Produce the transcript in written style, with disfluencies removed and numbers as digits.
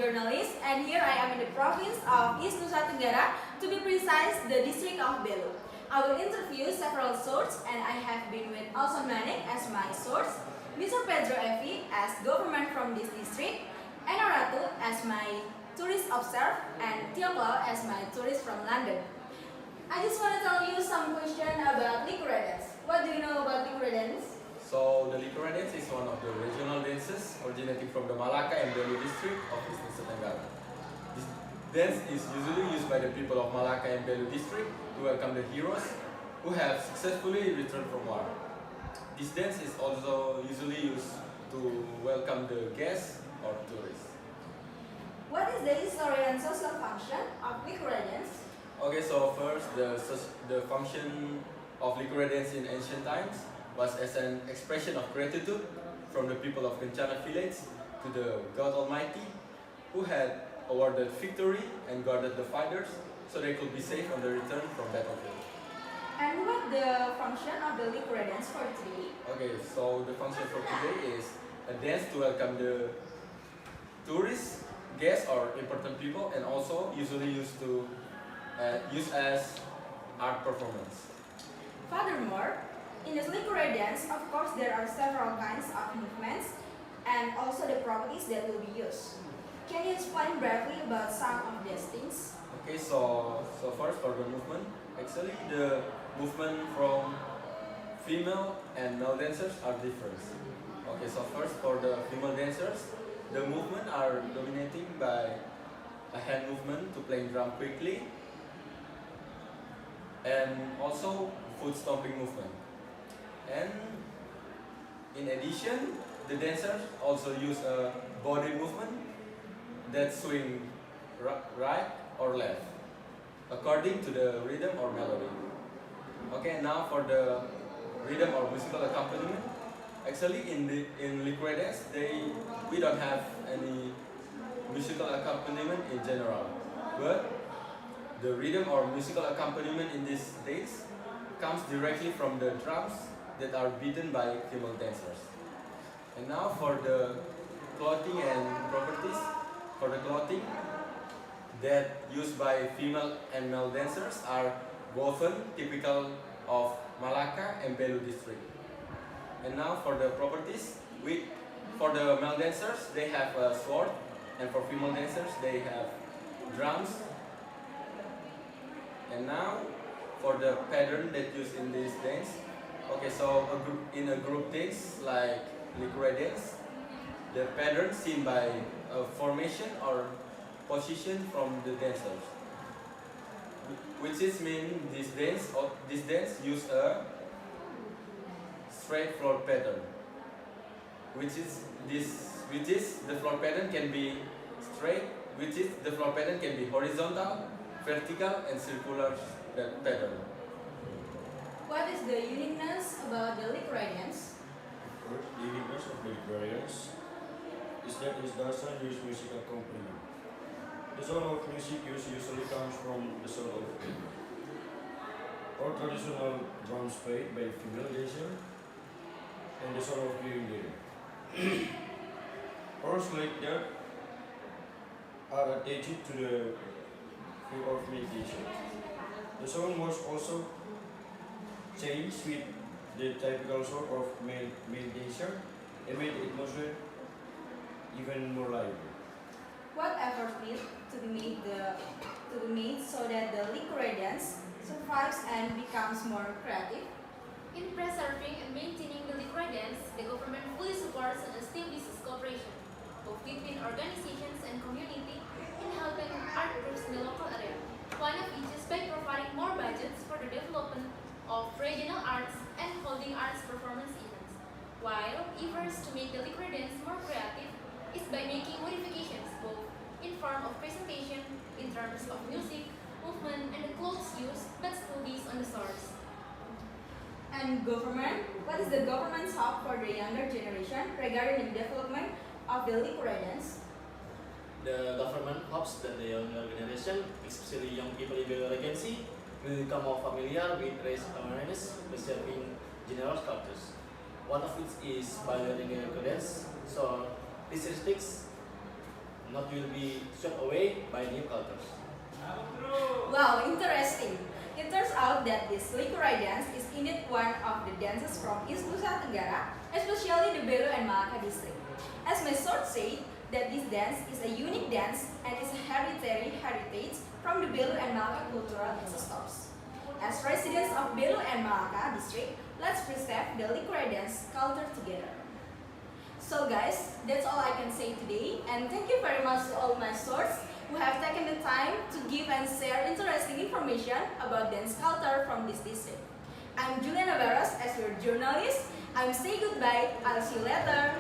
journalist, and here I am in the province of East Nusa Tenggara, to be precise, the district of Belu. I will interview several sources, and I have been with Alson Manik as my source, Mr. Pedro Evi as government from this district, and Ratu as my tourist observer, and Tioklo as my tourist from London. I just want to tell you some question about Likurai dance. What do you know about Likurai dance? So the Likurai dance is one of the regional dances originating from the Malaka and Belu district of East Nusa Tenggara. This dance is usually used by the people of Malaka and Belu district to welcome the heroes who have successfully returned from war. This dance is also usually used to welcome the guests or tourists. What is the history and social function of Likurai dance? Okay, so first the function of Likurai dance in ancient times was as an expression of gratitude from the people of Kencana village to the God Almighty, who had awarded victory and guarded the fighters so they could be safe on the return from battlefield. And what the function of the Likurai dance for today? Okay, so the function for today is a dance to welcome the tourists, guests or important people, and also usually used as art performance. Furthermore, in the Likurai dance, of course, there are several kinds of movements and also the properties that will be used. Can you explain briefly about some of these things? Okay, so first for the movement, actually the movement from female and male dancers are different. Okay, so first for the female dancers, the movement are dominating by a hand movement to playing drum quickly and also foot stomping movement. And in addition, the dancers also use a body movement that swing right or left according to the rhythm or melody. Okay, now for the rhythm or musical accompaniment. Actually, in Likurai dance, we don't have any musical accompaniment in general, but the rhythm or musical accompaniment in this dance comes directly from the drums that are beaten by female dancers. And now for the clothing and properties. For the clothing that used by female and male dancers are woven typical of Malaka and Belu district. And now for the properties, for the male dancers they have a sword, and for female dancers they have drums. And now for the pattern that used in this dance. Okay, so in a group dance like Likurai dance, the pattern seen by a formation or position from the dancers, which is mean this dance use a straight floor pattern, which is the floor pattern can be straight, the floor pattern can be horizontal, vertical, and circular pattern. What is the uniqueness about the Likurai dance? First, the uniqueness of the Likurai dance is that it doesn't use music accompaniment. The sound of music used usually comes from the sound of wind or traditional drums played by female dancer and the sound of hearing there. Horns like that are attached to the field of meditation. The sound was also changed with the typical sound of male dancer and made the atmosphere even more lively. What efforts need to be made so that the Likurai dance survives and becomes more creative? In preserving and maintaining the Likurai dance, the government fully supports and establishes cooperation, both between organizations and community, in helping art groups in the local area. One of which is by providing more budgets for the development of regional arts and holding arts performance events, while efforts to make the Likurai dance more creative is by making modifications both in form of presentation, in terms of music, movement, and the clothes used, but still based on the source. And government, what is the government's hope for the younger generation regarding the development of the Likurai dance? The government hopes that the younger generation, especially young people in the regency, will become more familiar with race awareness, preserving general cultures. One of which is by learning Likurai dance. So this respects not will be swept away by new cultures. Wow, interesting. It turns out that this Likurai dance is indeed one of the dances from East Nusa Tenggara, especially the Belu and Malaka district. As my source said, that this dance is a unique dance and is a hereditary heritage from the Belu and Malaka cultural ancestors. As residents of Belu and Malaka district, let's preserve the Likurai dance culture together. So guys, that's all I can say today, and thank you very much to all my sources who have taken the time to give and share interesting information about dance culture from this district. I'm Juliana Barros as your journalist. I'm saying goodbye. I'll see you later.